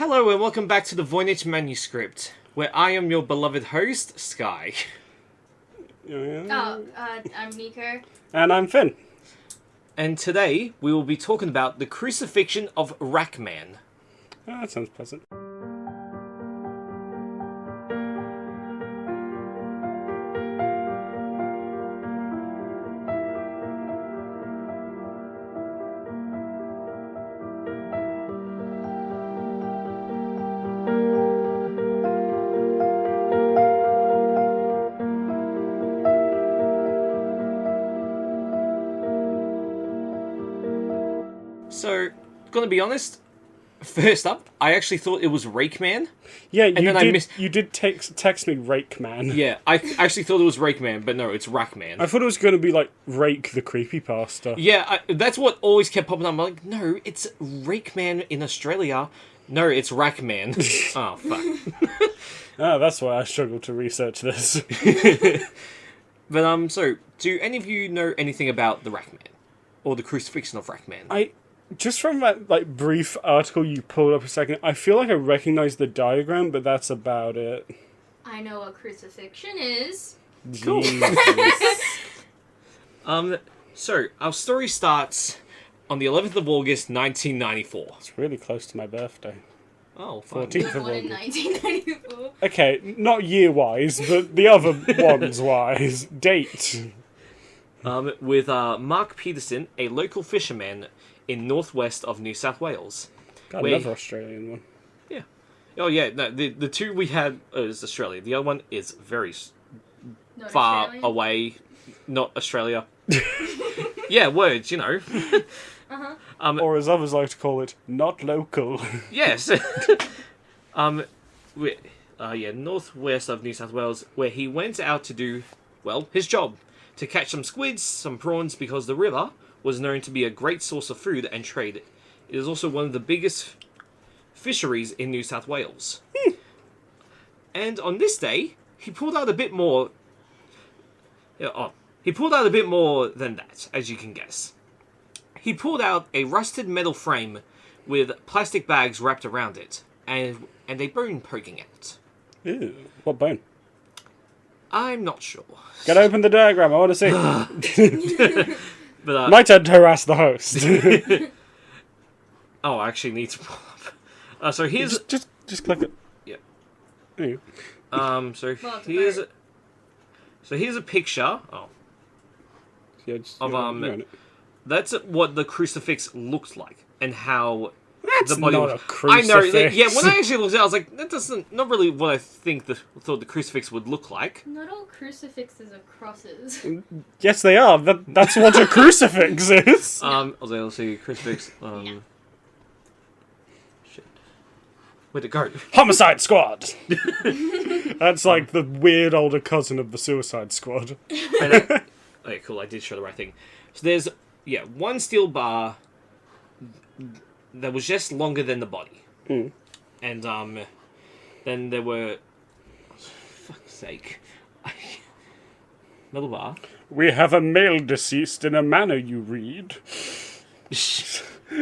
Hello and welcome back to the Voynich Manuscript, where I am your beloved host, Sky. I'm Nico. And I'm Finn. And today we will be talking about the Crucifixion of Rack Man. Oh, that sounds pleasant. So, gonna be honest, first up, I actually thought it was Rake Man. Yeah, then you did text me Rake Man. Yeah, I actually thought it was Rake Man, but no, it's Rack Man. I thought it was going to be like Rake the Creepypasta. Yeah, that's what always kept popping up. I'm like, no, it's Rake Man in Australia. No, it's Rack Man. Oh, fuck. That's why I struggled to research this. But, so, do any of you know anything about the Rack Man? Or the Crucifixion of Rack Man? Just from that brief article you pulled up a second, I feel like I recognize the diagram, but that's about it. I know what crucifixion is. Cool. Jesus. So, our story starts on the 11th of August, 1994. It's really close to my birthday. Oh, fine. 14th of Born in August. 1994. Okay, not year-wise, but the other ones-wise. Date. With Mark Peterson, a local fisherman in northwest of New South Wales. Got another Australian one. Yeah. Oh, yeah. No, the two we had is Australia. The other one is very Not far Australian? away. Not Australia. Yeah, words, you know. Uh-huh. Or as others like to call it, not local. Yes. Northwest of New South Wales, where he went out to do, well, his job. To catch some squids, some prawns, because the river was known to be a great source of food and trade. It is also one of the biggest fisheries in New South Wales. And on this day, he pulled out a bit more... he pulled out a bit more than that, as you can guess. He pulled out a rusted metal frame with plastic bags wrapped around it, and a bone poking out. Ew, what bone? I'm not sure. Get open the diagram, I want to see. But, My turn to harass the host. Oh, I actually need to pull up. So here's... Just click it. Yeah. There you So here's a picture. Oh, go. Yeah, just, Of, you're on it. that's what the crucifix looks like, and how That's the body. not a I crucifix. know. Yeah, when I actually looked at it, I was like, that doesn't. Not really what I thought the crucifix would look like. Not all crucifixes are crosses. Yes, they are. That's what a crucifix is. Let's see, crucifix. Yeah. Shit. Where'd it go? Homicide Squad. That's like the weird older cousin of the Suicide Squad. Okay, cool. I did show the right thing. So there's one steel bar that was just longer than the body, and then there were, fuck's sake, metal bar. We have a male deceased in a manner you read.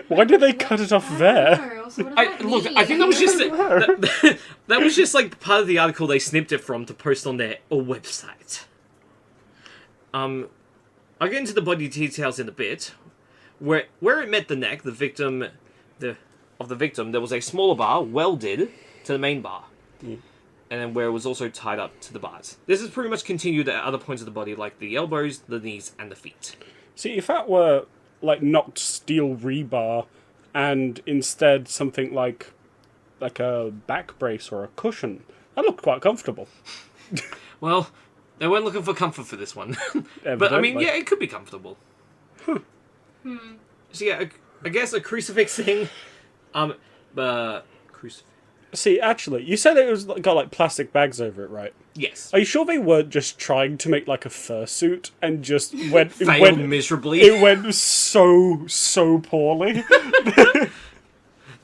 Why did they cut it off there? Oh, so what about Look, me? I think that was just that was just like part of the article they snipped it from to post on their website. I'll get into the body details in a bit. Where it met the neck, the victim, there was a smaller bar welded to the main bar, and then where it was also tied up to the bars. This is pretty much continued at other points of the body, like the elbows, the knees, and the feet. See, if that were not steel rebar, and instead something like a back brace or a cushion, that looked quite comfortable. Well, they weren't looking for comfort for this one, but I mean, yeah, it could be comfortable. So yeah, I guess a crucifix thing. Crucifix. See, actually, you said it was got plastic bags over it, right? Yes. Are you sure they weren't just trying to make a fursuit and just went Failed miserably. It went so poorly.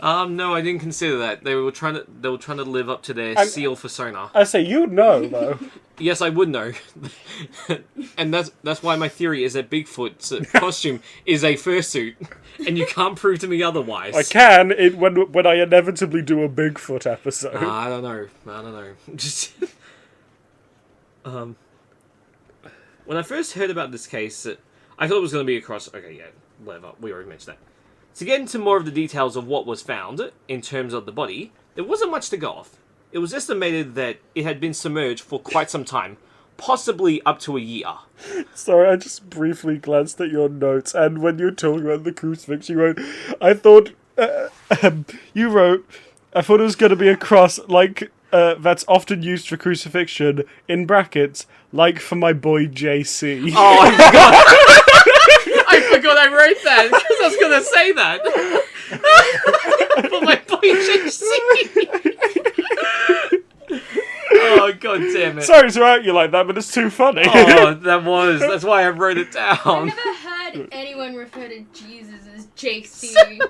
No, I didn't consider that. They were trying to live up to their seal persona. I say you'd know though. Yes, I would know. And that's why my theory is that Bigfoot's costume is a fursuit, and you can't prove to me otherwise. I can when I inevitably do a Bigfoot episode. I don't know. Just when I first heard about this case, I thought it was going to be a cross. Okay, yeah, whatever. We already mentioned that. To get into more of the details of what was found in terms of the body, there wasn't much to go off. It was estimated that it had been submerged for quite some time, possibly up to a year. Sorry, I just briefly glanced at your notes, and when you were talking about the crucifix, you wrote, I thought it was going to be a cross, like, that's often used for crucifixion, in brackets, like for my boy JC. Oh, I forgot! I forgot I wrote that, because I was going to say that. For my boy JC. Oh, god damn it. Sorry to out you like that, but it's too funny. Oh, that's why I wrote it I've down. never heard anyone refer to Jesus as JC.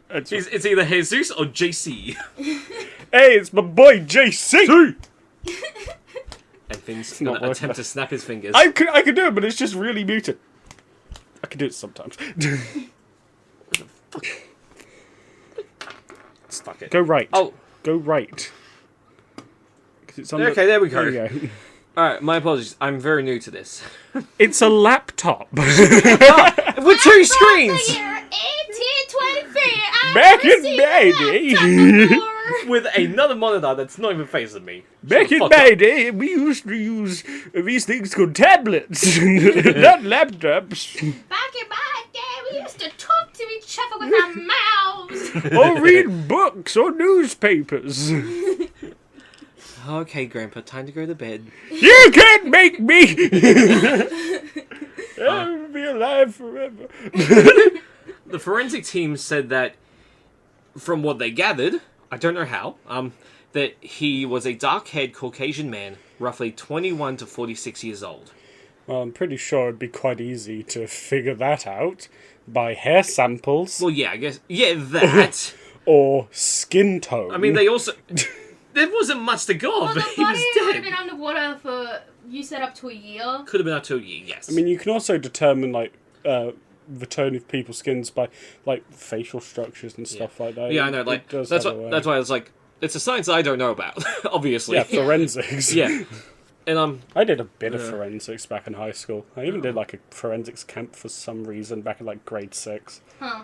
It's either Jesus or JC. Hey, it's my boy JC! And Finn's not gonna attempt working. to snap his fingers. I can do it, but it's just really muted. I can do it sometimes. Stuck it. Go right. Oh, Go right. 'Cause it's on okay, there we go. There you go. Alright, my apologies. I'm very new to this. It's a laptop. With two screens! Year 1823, I Back in received May a laptop before. With another monitor that's not even facing me. Back Shut in the fuck my up. day, we used to use these things called tablets, not laptops. Back in my day, we used to talk to each other with our mouths. Or read books or newspapers. Okay, Grandpa, time to go to bed. You can't make me! I'll be alive forever. The forensic team said that, from what they gathered, I don't know how, that he was a dark-haired Caucasian man, roughly 21 to 46 years old. Well, I'm pretty sure it'd be quite easy to figure that out by hair samples Well, yeah, I guess. Yeah, that. or skin tone. I mean, they also. There wasn't much to go Well, off, the but he body was would have dead. been underwater for, you said, up to a year. Could have been up to a year, yes. I mean, you can also determine like the tone of people's skins by like facial structures and stuff like that. Yeah, I know. Like It does that's have a why. way. That's why I was like, it's a science I don't know about. Obviously. Yeah, forensics. Yeah. And I did a bit of forensics back in high school. I even did like a forensics camp for some reason back in like grade 6. Huh.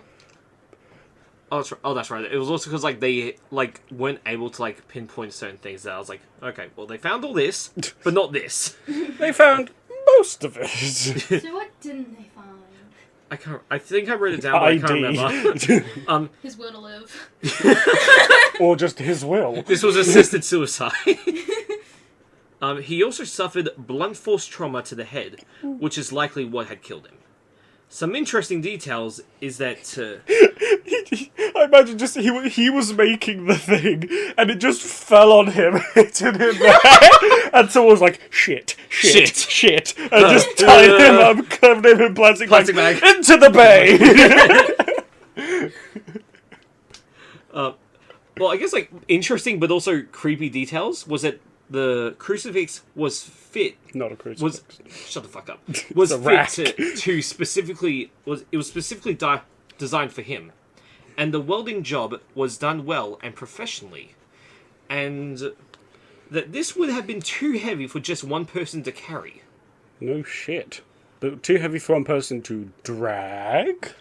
Oh, that's right. It was also because like they like weren't able to like pinpoint certain things. That I was like, okay, well they found all this, but not this. They found most of it. So what didn't they find? I can't. I think I wrote it down, but I can't remember. His will to live. Or just his will. This was assisted suicide. He also suffered blunt force trauma to the head, which is likely what had killed him. Some interesting details is that I imagine just he was making the thing and it just fell on him, hitting him there, and someone was like, shit, and just tied him up, covered him in plastic Plastic bag, bag. into the bay. well, I guess like interesting but also creepy details was that the crucifix was fit. Not a crucifix. Shut the fuck up. Was a fit rack. to specifically was specifically designed for him, and the welding job was done well and professionally, and that this would have been too heavy for just one person to carry. No shit. But too heavy for one person to drag?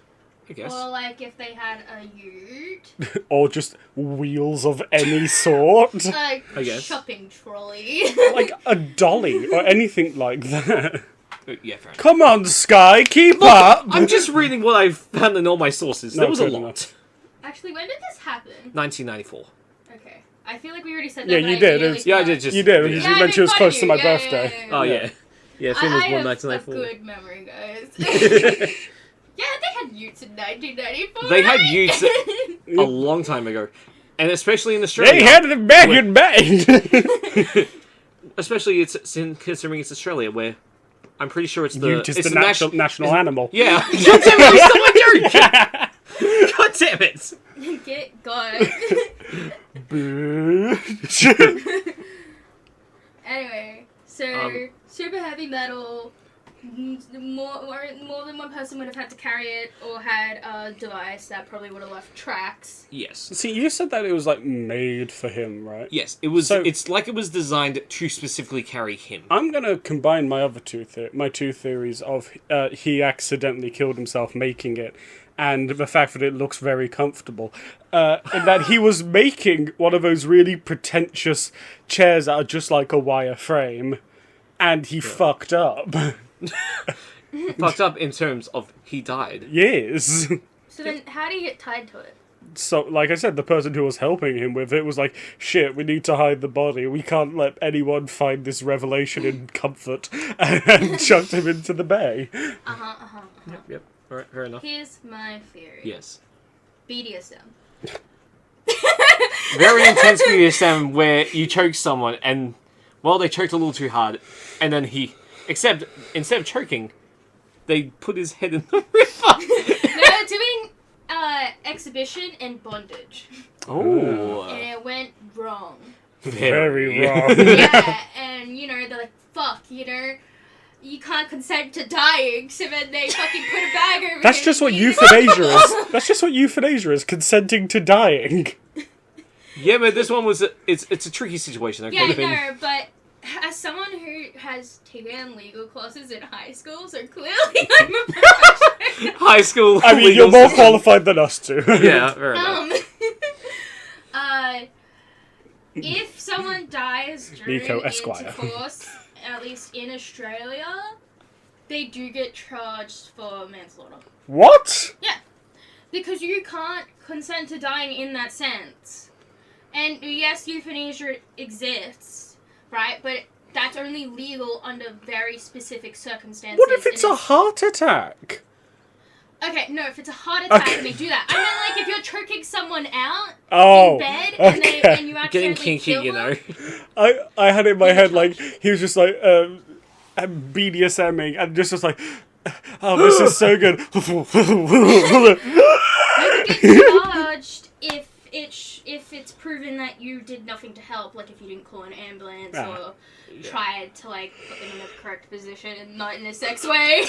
I guess. Or like if they had a ute. Or just wheels of any sort? Like I guess. shopping trolley. Like a dolly or anything like that. Yeah, fair enough. Come on, Sky, keep up! I'm just reading what I've found in all my sources. No, There was a good lot. enough. Actually, when did this happen? 1994. Okay. I feel like we already said that. Yeah, but you I did. really Yeah, I forgot. did just. You did, yeah. because Yeah, you I mentioned it was made close to fun my of you. birthday. Oh yeah. Yeah, Finn was I born have a 1994. good memory, guys. Yeah, they had utes in 1994. They had right? utes a long time ago, and especially in Australia. They had them back in May! Especially considering it's Australia, where I'm pretty sure it's the Ute is it's the national animal. Yeah. God damn it! You stole my joke. God damn it! Get God. Boo. Anyway, so super heavy metal. More than one person would have had to carry it, or had a device that probably would have left tracks. Yes. See, you said that it was, like, made for him, right? Yes, it was. So- It's like it was designed to specifically carry him. I'm gonna combine my other two theories of he accidentally killed himself making it, and the fact that it looks very comfortable. And that he was making one of those really pretentious chairs that are just like a wire frame, and he fucked up. Fucked up in terms of he died. Yes. So then, how do you get tied to it? So, like I said, the person who was helping him with it was like, shit, we need to hide the body. We can't let anyone find this revelation in comfort. And chucked him into the bay. Yep. All right, fair enough. Here's my theory. Yes. BDSM. Very intense BDSM where you choke someone and, well, they choked a little too hard, and then except instead of choking, they put his head in the river. No, doing exhibition and bondage. Oh. And it went wrong. Very wrong. Yeah, and, they're like, fuck, you can't consent to dying, so then they fucking put a bag over That's him just what and euthanasia is. That's just what euthanasia is, consenting to dying. Yeah, but this one was it's a tricky situation. Okay? Yeah, no, but as someone who has taken legal classes in high school, so clearly I'm a professional. High school. I mean, you're more qualified than us two. Yeah, fair enough. If someone dies during Nico Esquire. intercourse, at least in Australia, they do get charged for manslaughter. What? Yeah, because you can't consent to dying in that sense. And yes, euthanasia exists, right? But that's only legal under very specific circumstances. What if it's a heart attack? Okay, no, if it's a heart attack, Okay. then they do that. I mean, like, if you're choking someone out Oh, in bed okay. and you Getting accidentally kinky, kill you them, know. I had it in my head, like, he was just like, BDSMing, and just was like, oh, this is so good. you could get charged if it's proven that you did nothing to help, like if you didn't call an ambulance or tried to, like, put them in the correct position and not in a sex way.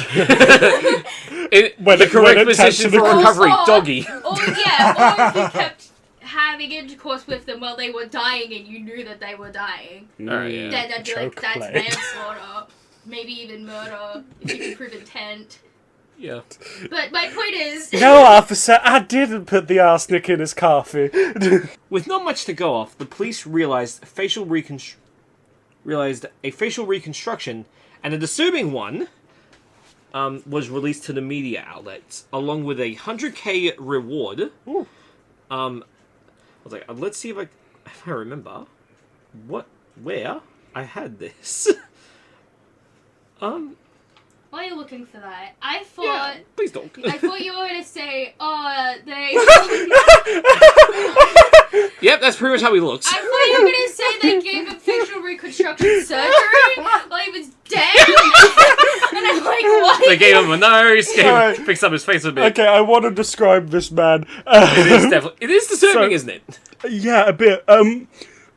The correct position for recovery, doggy. Or if you kept having intercourse with them while they were dying and you knew that they were dying. Alright, yeah. Then that'd be like, Choke that's play. manslaughter. Maybe even murder, if you can prove intent. Yeah. But my point is... No, officer, I didn't put the arsenic in his coffee. With not much to go off, the police realized a facial reconstruction, and a disturbing one, was released to the media outlets, along with a 100k reward. Ooh. I was like, let's see if I remember where I had this. While you're looking for that, I Yeah, thought... please don't. I thought you were going to say, they... Yep, that's pretty much how he looks. I thought you were going to say they gave him facial reconstruction surgery while he was dead. And I'm like, what? They gave him a nose, Alright. fixed up his face a bit. Okay, I want to describe this man. It is disturbing, isn't it? Yeah, a bit.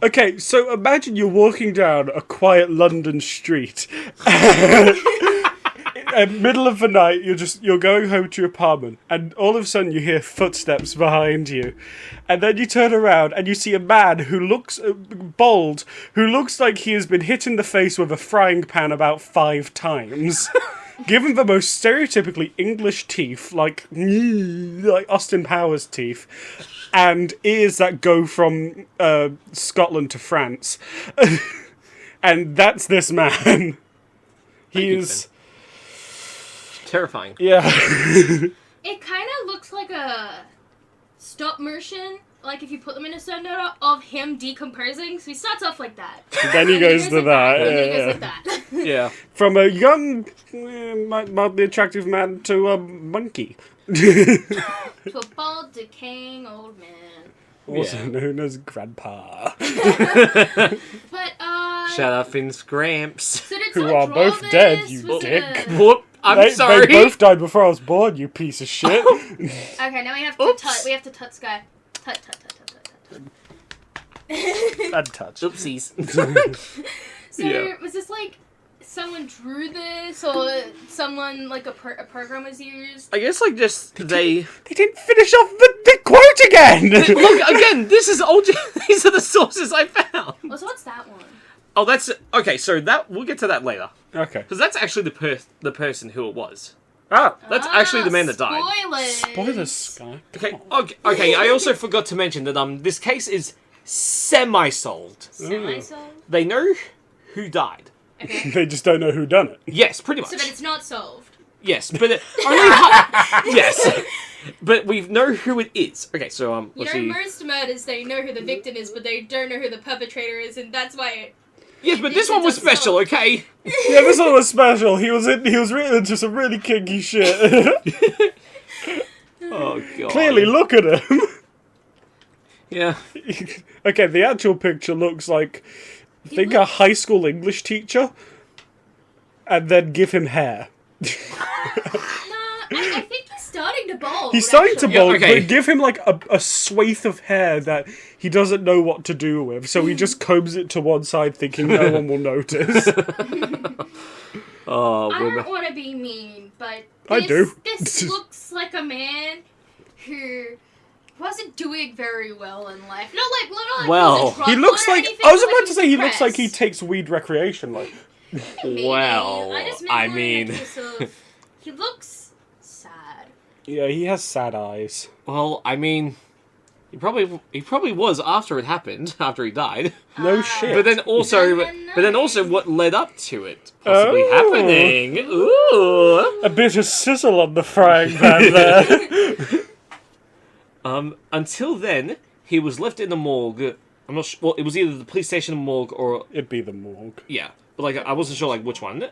Okay, so imagine you're walking down a quiet London street. In middle of the night, you're going home to your apartment, and all of a sudden you hear footsteps behind you, and then you turn around and you see a man who looks bald, who looks like he has been hit in the face with a frying pan about 5 times. Given the most stereotypically English teeth, like Austin Powers teeth, and ears that go from Scotland to France. And that's this man. He is... Terrifying. Yeah. It kind of looks like a stop motion, like if you put them in a certain order, of him decomposing. So he starts off like that. Then he goes to that. And then he Yeah, goes yeah. like that. Yeah. From a young, mildly attractive man to a monkey. To a bald, decaying old man. Also known as Grandpa. But, Shout out Finn's Gramps. so did Who someone are draw both this? dead, you Was it dick. a- Whoop. I'm They sorry. both died before I was born, you piece of shit. Okay, now we have to Oops. we have to tut Sky. Tut. Bad touch. Oopsies. So Yeah. was this like someone drew this, or someone, like, a program was used? I guess, like, just they didn't finish off the quote again! Look, again, this is all... These are the sources I found. Oh, so what's that one? Oh, that's... Okay, so that... We'll get to that later. Okay. Because that's actually the person who it was. Ah! That's actually the man that died. Spoilers! Sky. Okay, I also forgot to mention that this case is semi-solved. Semi-solved? They know who died. Okay. They just don't know who done it. Yes, pretty much. So that it's not solved. Yes, but yes, but we know who it is. Okay, so let's see. Most murders they know who the victim is, but they don't know who the perpetrator is, and that's why. Yes, but this one was special, okay? Yeah, this one was special. He was really into some really kinky shit. Oh god. Clearly, look at him. Yeah. Okay, the actual picture looks like, I think, a high school English teacher, and then give him hair. I think he's starting to bald. He's starting to actually. bald, okay. but give him like a swathe of hair that he doesn't know what to do with, so he just combs it to one side thinking no one will notice. Oh, I woman. don't want to be mean, but I do. This looks like a man who wasn't doing very well in life. Not like Well, wasn't drunk He looks or like, anything, I was but, about like, to say he looks like he depressed. takes weed recreationally. Maybe. Well, I just meant I more in mean- the case of, he looks sad. Yeah, he has sad eyes. Well, I mean, he probably was after it happened, after he died. No shit. But then also, what led up to it possibly happening? Ooh. A bit of sizzle on the frying pan there. Until then, he was left in the morgue. I'm not sure. Well, it was either the police station morgue or It'd be the morgue. yeah, but like I wasn't sure like which one.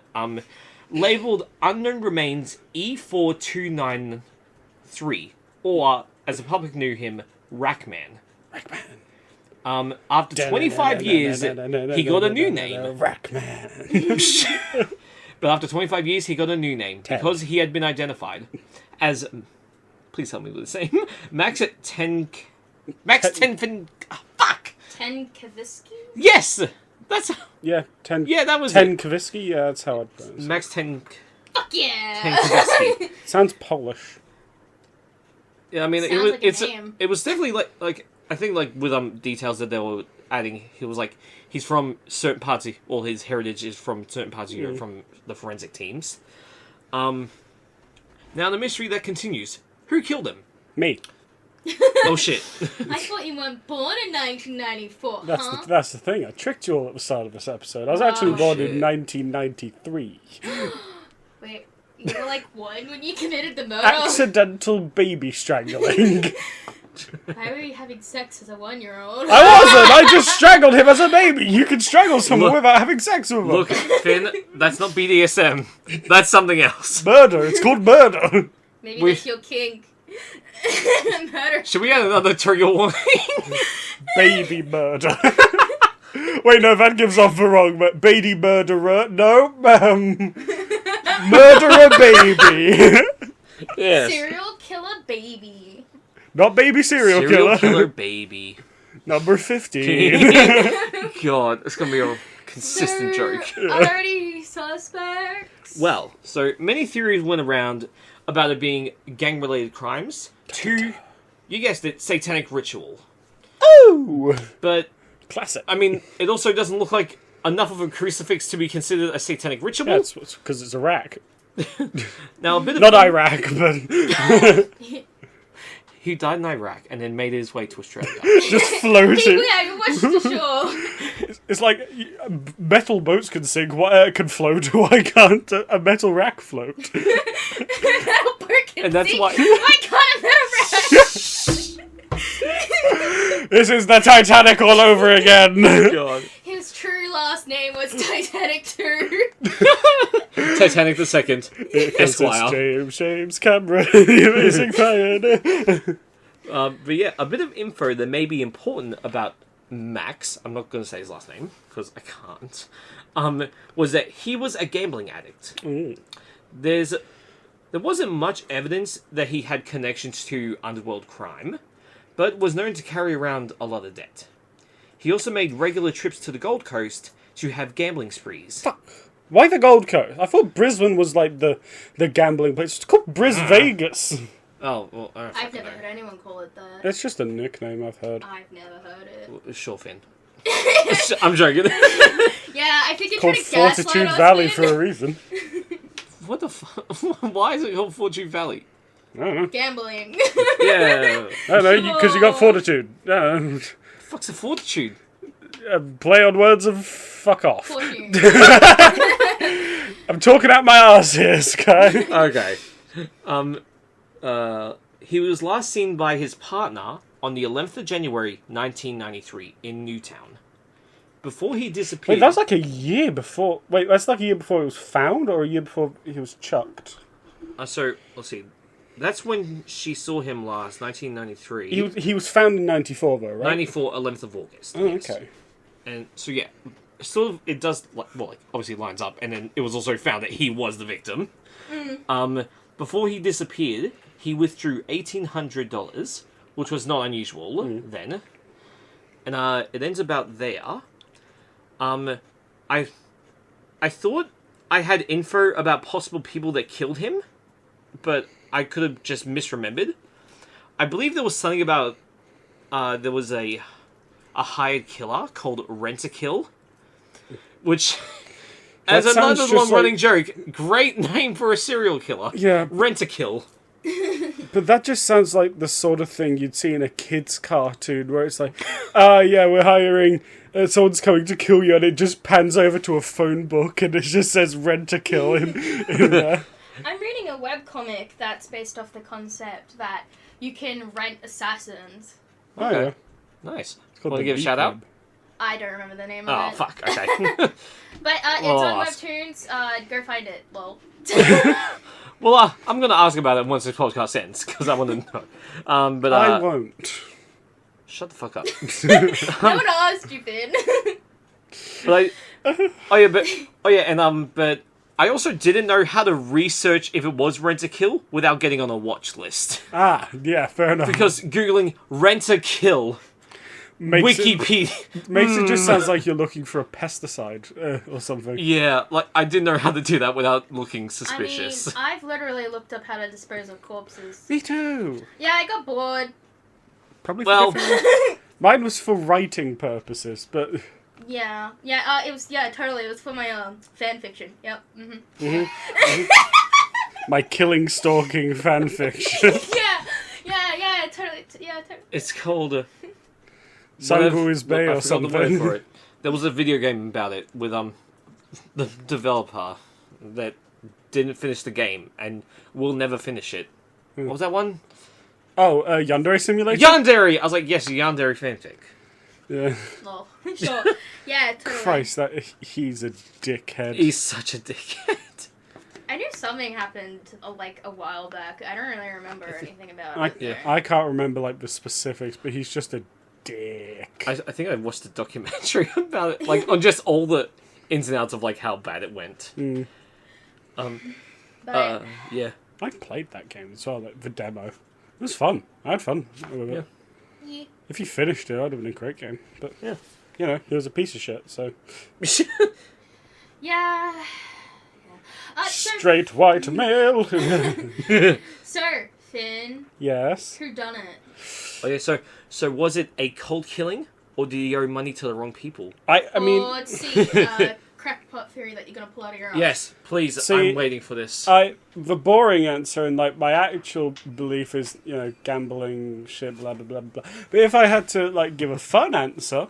Labeled unknown remains E4293, or as the public knew him, Rack Man. Rack Man. After 25 years, he got a new name. Rack Man. But after 25 years, he got a new name Ted. because he had been identified as. Please help me with the name. Max 10. Fuck. 10 Kavisky? Yes, that's Yeah, 10. yeah. That was 10 it. Kavisky? Yeah, that's how it goes. Max 10. Fuck yeah! 10 Kavisky. Sounds Polish. Yeah, I mean Sounds it was. like a name. It was definitely like I think like with details that they were adding. He was like he's from certain parts. All his heritage is from certain parts of Europe from the forensic teams. Now the mystery that continues. Who killed him? Me. Oh shit. I thought you weren't born in 1994, huh? That's the thing. I tricked you all at the start of this episode. I was actually Oh, born shit. in 1993. Wait, you were like 1 when you committed the murder? Accidental baby strangling. Why were you having sex as a 1-year-old? I wasn't! I just strangled him as a baby! You can strangle someone Look- without having sex with them. Look, Finn, that's not BDSM. That's something else. Murder. It's called murder. Maybe We- that's your kink. Murder. Should we add another trigger warning? Baby murder. Wait, no, that gives off the wrong, but baby murderer. No, murderer baby. Yes. Serial killer baby. Not baby serial killer. killer baby. Number 15. God, it's gonna be a consistent joke. Are there any suspects? Well, so many theories went around about it being gang-related crimes to, you guessed it, satanic ritual. Ooh. But, Classic. I mean, it also doesn't look like enough of a crucifix to be considered a satanic ritual. Yeah, it's because it's Iraq. Now, a bit of... Not Iraq, but He died in Iraq and then made his way to Australia. just floating. Yeah, watch the show. It's like metal boats can sink, can float. Why can't a metal rack float? Metal Birkin And that's sink. why- Why can't a metal This is the Titanic all over again. God. His true last name was Titanic 2. Titanic the Second, It's Esquire. James Cameron, the amazing pioneer. But yeah, a bit of info that may be important about Max, I'm not going to say his last name, because I can't, was that he was a gambling addict. There wasn't much evidence that he had connections to underworld crime, but was known to carry around a lot of debt. He also made regular trips to the Gold Coast to have gambling sprees. Fuck. Why the Gold Coast? I thought Brisbane was like the gambling place. It's called Vegas. Oh, well, I've never heard anyone call it that. It's just a nickname I've heard. I've never heard it. Well, sure, Finn. I'm joking. Yeah, I think it's Called Fortitude Valley for a reason. What the fuck? Why is it called Fortune Valley? I don't know. Gambling. Yeah. I don't know, because you got Fortitude. Fuck's a fortitude? Play on words of fuck off. Fortune. I'm talking out my ass here, Sky. Okay. He was last seen by his partner on the 11th of January, 1993, in Newtown. Before he disappeared... Wait, that's like a year before... Wait, that's like a year before he was found, or a year before he was chucked? So, let's see. That's when she saw him last, 1993. He was found in 94, though, right? 94, 11th of August. Oh, yes. okay. And so, yeah, sort of, it does, well, it obviously lines up, and then it was also found that he was the victim. Before he disappeared, he withdrew $1,800, which was not unusual then. And it ends about there. I thought I had info about possible people that killed him, but I could have just misremembered. I believe there was something about there was a hired killer called Rent-A-Kill, which, as That sounds another just long-running joke, great name for a serial killer. Yeah. Rent-A-Kill. But that just sounds like the sort of thing you'd see in a kid's cartoon, where it's like, yeah, we're hiring... someone's coming to kill you, and it just pans over to a phone book, and it just says Rent-A-Kill in there. I'm reading a webcomic that's based off the concept that you can rent assassins. Oh, yeah. Nice. It's called Want to the give a Deep shout out? Web. I don't remember the name Oh, of it. fuck. Okay. But it's Well, on I'll ask. Webtoons. Go find it. Lol. Well, I'm going to ask about it once this podcast ends, because I want to know. But I won't. shut the fuck up. No one asked you, Finn. But but I also didn't know how to research if it was Rent-A-Kill without getting on a watch list. Yeah, fair enough. Because Googling Rent-A-Kill, makes Wikipedia... makes it just sounds like you're looking for a pesticide or something. Yeah, like, I didn't know how to do that without looking I suspicious. mean, I've literally looked up how to dispose of corpses. Me too. Yeah, I got bored. Probably for Well- different... Mine was for writing purposes, but... Yeah, it was, totally, it was for my, fan fiction. Yep, My killing, stalking fanfiction. yeah, totally, It's called... Sangu is Bay I or forgot the word something. for it. There was a video game about it with the developer that didn't finish the game and will never finish it. What was that one? Oh, Yandere Simulator? Yandere! I was like, yes, Yandere fanfic. Yeah. Lol. Sure. Yeah, totally. Christ, he's a dickhead. He's such a dickhead. I knew something happened, like, a while back. I don't really remember anything about it. I can't remember, like, the specifics, but he's just a dick. I think I watched a documentary about it, like, on just all the ins and outs of, like, how bad it went. But, Yeah. I played that game as well, like, the demo. It was fun. I had fun with it. yeah. If you finished it, it would have been a great game. But, Yeah. you know, he was a piece of shit, so... Yeah. Straight white male! So, Finn, Yes. who done it? Oh, yeah, so was it a cold killing, or did he owe money to the wrong people? I mean... Or, let's see, crackpot theory that you're gonna pull out of your ass. Yes, please, See, I'm waiting for this. the boring answer and like my actual belief is, you know, gambling shit, blah blah blah blah. But if I had to like give a fun answer,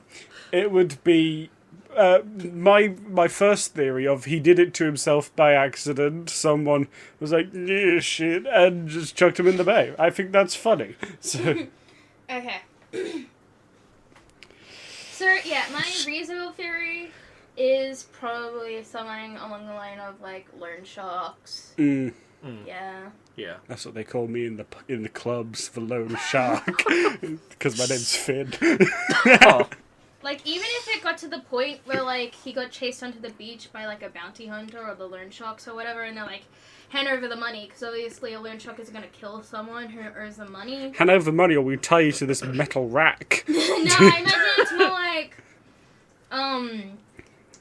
it would be my first theory of he did it to himself by accident. Someone was like, yeah, shit, and just chucked him in the bay. I think that's funny. So Okay. So, yeah, my reasonable theory is probably something along the line of, like, loan sharks. Yeah. Yeah. that's what they call me in the clubs, the lone shark, because my name's Finn. Oh. Like, even if it got to the point where, like, he got chased onto the beach by, like, a bounty hunter or the loan sharks or whatever, and they're like, hand over the money, because obviously a loan shark is going to kill someone who owes them money. Hand over the money or we tie you to this metal rack. No, I imagine it's more like,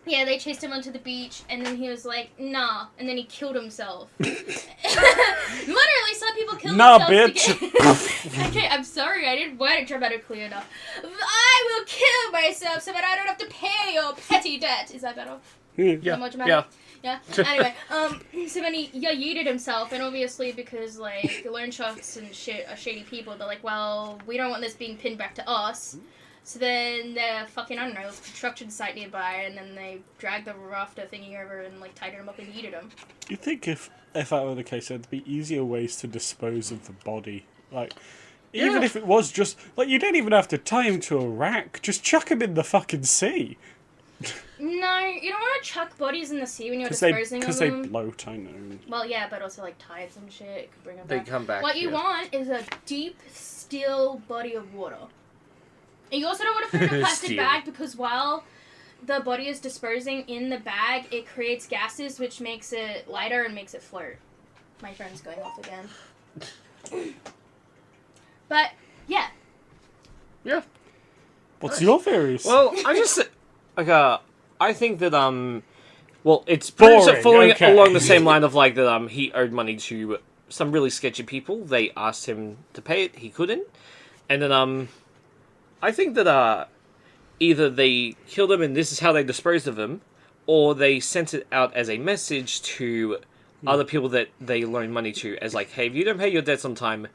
Yeah, they chased him onto the beach, and then he was like, nah, and then he killed himself. Literally, some people kill Nah, themselves bitch. to get... Okay, I'm sorry, I didn't word it dramatically enough. I will kill myself so that I don't have to pay your petty debt. Is that better? Is that more dramatic? Yeah. Anyway, so then he yeeted himself, and obviously because, like, loan sharks and shit are shady people, they're like, well, we don't want this being pinned back to us. So then the fucking, I don't know, construction site nearby, and then they dragged the rafter thingy over and, like, tied him up and yeeted him. You think if that were the case, there'd be easier ways to dispose of the body? Like, even if it was just, like, you don't even have to tie him to a rack. Just chuck him in the fucking sea. No, you don't want to chuck bodies in the sea when you're disposing of them. Because they bloat, I know. Well, yeah, but also, like, tides and shit could bring them They back. come back. What you want is a deep, still body of water. And you also don't want to put it in a plastic Steel. bag because while the body is disposing in the bag, it creates gases which makes it lighter and makes it float. My phone's going off again. But, yeah. Yeah. What's your theories? Well, I just like I think that well, it's pretty much Boring, following okay. along the same line of like that he owed money to some really sketchy people. They asked him to pay it, he couldn't, and then I think that either they killed him and this is how they disposed of him, or they sent it out as a message to other people that they loaned money to, as like, hey, if you don't pay your debts on time,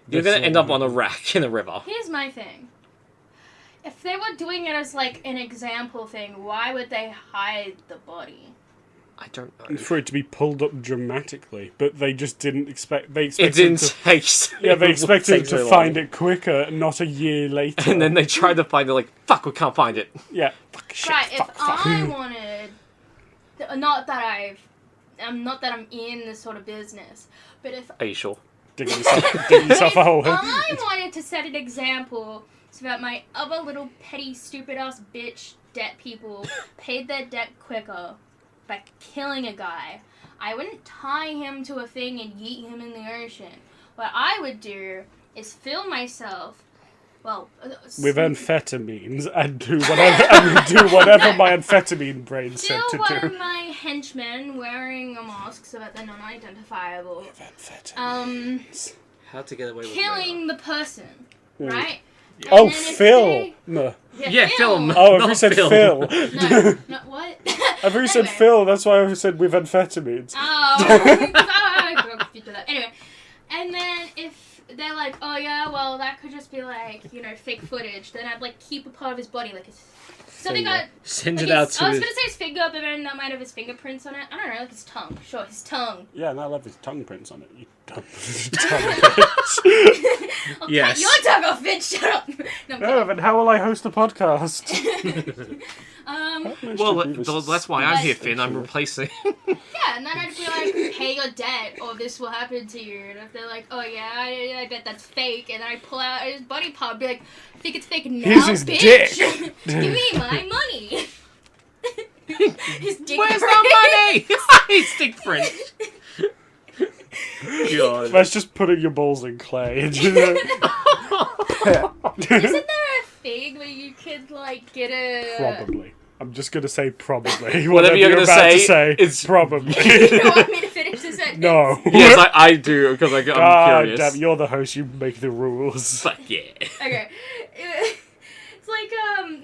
you're This going to end up on a rack in a river. Here's my thing. If they were doing it as, like, an example thing, why would they hide the body? I don't know. For it to be pulled up dramatically, but they just didn't expect. They It expected didn't to, take. yeah, they expected take so to long. find it quicker, not a year later. And then they tried to find it, like, fuck, we can't find it. yeah, fuck, shit, Right, fuck, if fuck. I wanted... Not that I'm in this sort of business, but if Are you sure? digging yourself a hole. I wanted to set an example so that my other little petty, stupid-ass bitch debt people paid their debt quicker by killing a guy, I wouldn't tie him to a thing and yeet him in the ocean. What I would do is fill myself, well... With amphetamines and do whatever my amphetamine brain said Still to one do. of my henchmen wearing a mask so that they're non-identifiable. Amphetamines. How to get away with Killing the person, right? And Oh, then if Phil! they- No. Yeah, film. Oh, I Not you said Phil. Phil. No, no, what? I've already said Anyway. Phil, that's why I said with amphetamines. Oh, I got confused with that. Anyway, and then if they're like, oh yeah, well that could just be like, you know, fake footage, then I'd like keep a part of his body, like his something Finger. got. Send Like it out his, to I was his... gonna say his finger, but then that might have his fingerprints on it. I don't know, like his tongue. Sure, his tongue. Yeah, and I love his tongue prints on it. You dumb tongue prints. I'll Yes. cut your tongue off, bitch. Shut up. No, I'm Oh, then how will I host a podcast? kidding. Well, that's why I'm here, Finn. I'm replacing. Yeah, and then I'd be like, pay your debt, or this will happen to you. And if they're like, oh yeah, I bet that's fake, and then I pull out his body part, and be like, think it's fake now, Here's his bitch. dick. Give me my money. His dick Where's print. the money? It's dick print. God. That's just putting your balls in clay. Isn't there a thing where you could, like, get a... Probably. I'm just going to say probably. Whatever you're gonna about to say, say, it's- probably. You don't want me to finish the sentence? No. Yes, I do, because I'm God curious. damn, you're the host, you make the rules. But yeah. Okay. It's like,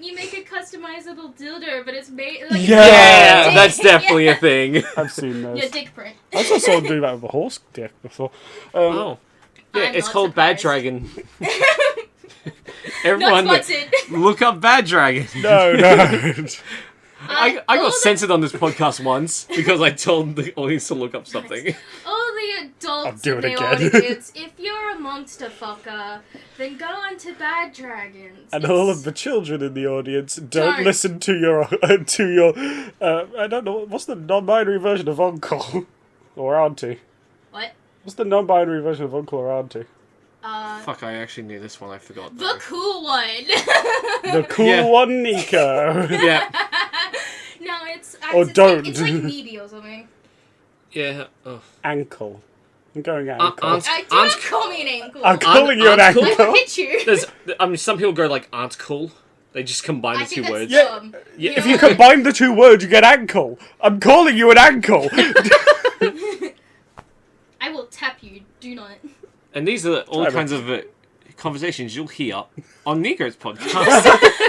you make a customizable dildo, but it's made... Like, Yeah, dick. That's definitely Yeah. a thing. I've seen those. Your dick print. I saw someone do that with a horse dick before. Oh. Yeah, I'm it's not called Bad surprised. Dragon. Not Everyone, sponsored. look up Bad Dragon. No. I all got the- censored on this podcast once because I told the audience to look up something. All the I'll adults do in it the again. audience, if you're a monster fucker, then go on to Bad Dragons. And It's- all of the children in the audience, don't Don't. listen to your I don't know, what's the non-binary version of uncle? Or auntie? What? What's the non-binary version of uncle or auntie? Fuck, I actually knew this one. I forgot. The cool one. The cool Yeah. one, Nico. Yeah, No, it's... Or it's don't. Like, it's like needy or something. yeah. Oh. Ankle. I'm going ankle. Aunt- Do Aunt- not call me an ankle. I'm calling you an Aunt cool? I ankle. will hit you. There's, some people go like Aunt Cool. They just combine I the think two that's words. dumb. Yeah, You If know you what? combine the 2 words, you get ankle. I'm calling you an ankle. I will tap you. Do not. And these are all Try kinds of conversations you'll hear on Nico's podcast.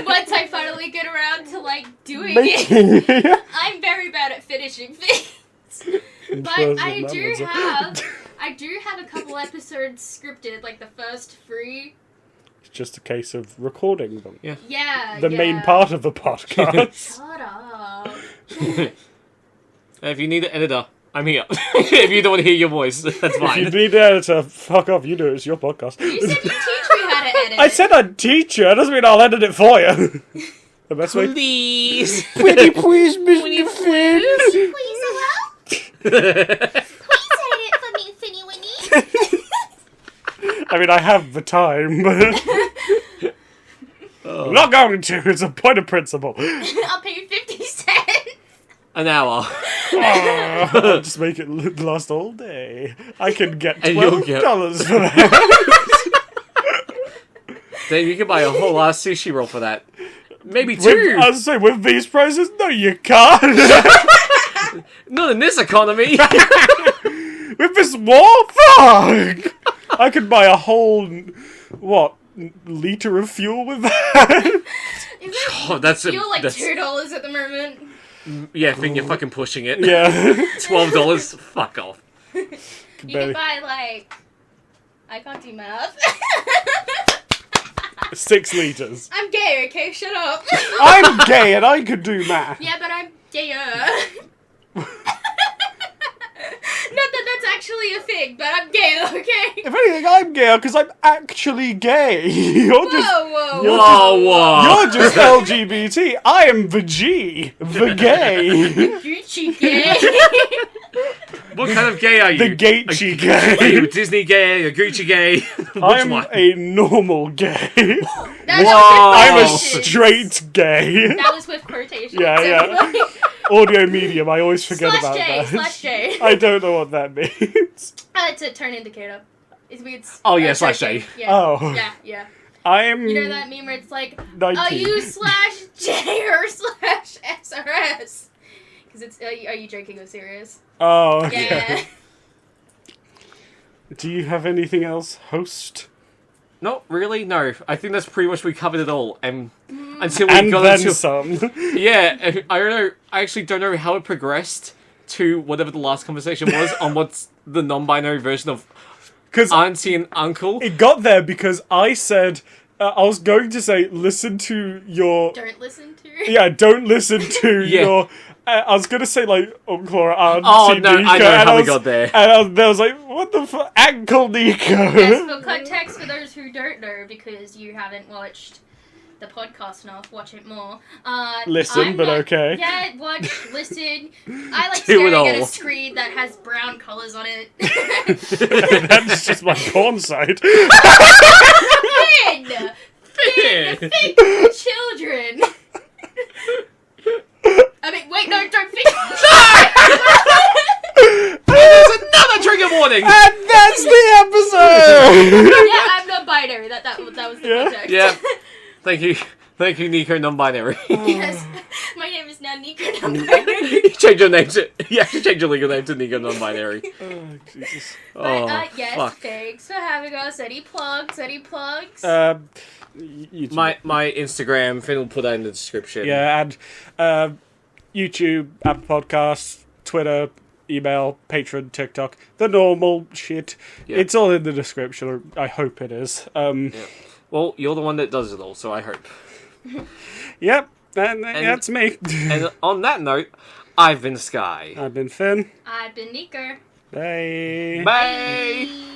Once I finally get around to like doing it, Making. I'm very bad at finishing things. But I do have a couple episodes scripted, like the first 3. It's just a case of recording them. Yeah. The main part of the podcast. Shut up. If you need an editor, I'm here. If you don't want to hear your voice, that's If you fine. need an editor, fuck off, you do it, it's your podcast. You said you teach me how to edit. I said I'd teach you, it doesn't mean I'll edit it for you. The best way. Please. Pretty please, Mr. Finn. Please allow. Please edit it for me, Finny Winnie. I mean, I have the time, but I'm not going to. It's a point of principle. I'll pay you 50 cents. An hour. I'll just make it last all day. I can get And you'll $12 get- for that. Then you can buy a whole ass sushi roll for that. Maybe 2. With, I was saying, with these prices, no, you can't. Not in this economy. With this war, fuck. I could buy a whole, liter of fuel with that. Oh, that's You're like that's, $2 at the moment. yeah, I think you're fucking pushing it. Yeah. $12. Fuck off. You can buy like, I can't do math. 6 liters. I'm gay, okay? Shut up. I'm gay and I could do math. Yeah, but I'm gayer. Not that that's actually a thing, but I'm gay, okay? If anything, I'm gayer because I'm actually gay. You're just. Whoa. Whoa. You're just LGBT. I am the G. The gay. Gucci gay. What kind of gay are you? The Gaethje Are you gay. Disney gay? A Gucci gay? Which I'm one? a normal gay. That Whoa. I'm a was with quotations. straight gay. That was with quotations. Yeah. Audio medium, I always forget about that. /J. I don't know what that means. It's a turn indicator. It's Oh, yeah, /J. Yeah. Oh. Yeah. I'm You know that meme where it's like, 19. are you /J or /SRS? Because it's, are you joking or serious? Oh, okay. Yeah. Do you have anything else, host? No, really? No. I think that's pretty much we covered it all. And until we And got then into some. yeah, I don't know. I actually don't know how it progressed to whatever the last conversation was on what's the non-binary version of Because auntie and uncle. it got there because I said, I was going to say, listen to your... Don't listen to. Yeah, don't listen to Yeah. your... I was going to say, like, Uncle or Auntie Oh, no, Nico. I know and how we was, got there. And I was like, what the fuck? Uncle Nico. Yes, for context, for those who don't know, because you haven't watched the podcast enough, watch it more. Listen, I'm but not- okay. Yeah, watch, listen. I like Do it staring at all. a screen that has brown colours on it. That's just my porn site. Finn! Think for children! I mean, wait, no, don't think. There's another trigger warning! And that's the episode! Yeah, I'm non-binary. That was the Yeah. context. Yeah. Thank you, Nico, non-binary. Yes, my name is now Nico non-binary. You change your name to... You actually change your legal name to Nico non-binary. Oh, Jesus. But yes, fuck. thanks for having us. Any plugs? YouTube. My Instagram, Finn will put that in the description. Yeah, and YouTube, Apple Podcasts, Twitter, email, Patreon, TikTok, the normal shit. Yeah. It's all in the description, or I hope it is. Yeah. Well, you're the one that does it all, so I hope. Yep, and that's me. And on that note, I've been Sky. I've been Finn. I've been Nico. Bye. Bye! Bye.